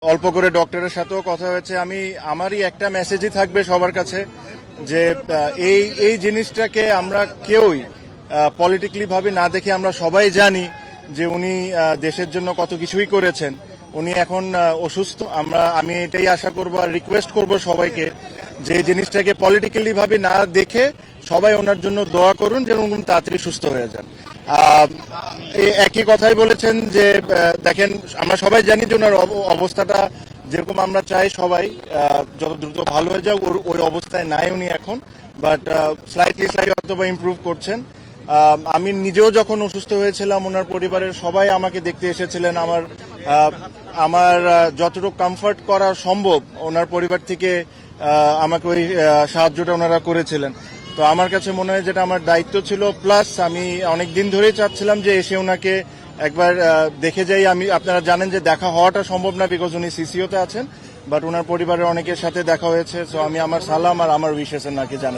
অল্প করে ডক্টরের সাথেও কথা হয়েছে। আমারই একটা মেসেজই থাকবে সবার কাছে যে এই জিনিসটাকে আমরা কেউই পলিটিক্যালি ভাবে না দেখে আমরা সবাই জানি যে উনি দেশের জন্য কত কিছুই করেছেন। উনি এখন অসুস্থ। আমি এটাই আশা করব আর রিকোয়েস্ট করব সবাইকে যে জিনিসটাকে পলিটিক্যালি ভাবে না দেখে সবাই ওনার জন্য দোয়া করুন যেন উনি তাড়াতাড়ি সুস্থ হয়ে যান। একই কথাই বলেছেন যে দেখেন আমরা সবাই জানি যে ওনার অবস্থাটা যেরকম আমরা চাই সবাই যত দ্রুত ভালো হয়ে যাক, ওই অবস্থায় নাই উনি এখন, বাট স্লাইটলি অথবা ইমপ্রুভ করছেন। আমি নিজেও যখন অসুস্থ হয়েছিলাম ওনার পরিবারের সবাই আমাকে দেখতে এসেছিলেন। আমার যতটুকু কমফর্ট করা সম্ভব ওনার পরিবার থেকে আমাকে ওই সাহায্যটা ওনারা করেছিলেন। তো আমার কাছে মনে হয় যেটা আমার দায়িত্ব ছিল, প্লাস আমি অনেক দিন ধরেই চাচ্ছিলাম যে এসে ওনাকে একবার দেখে যাই। আপনারা জানেন যে দেখা হওয়াটা সম্ভব না বিকজ উনি সিসিওতে আছেন, বাট ওনার পরিবারের অনেকের সাথে দেখা হয়েছে। সো আমি আমার সালাম আর আমার উইশেস নাকি জানাই।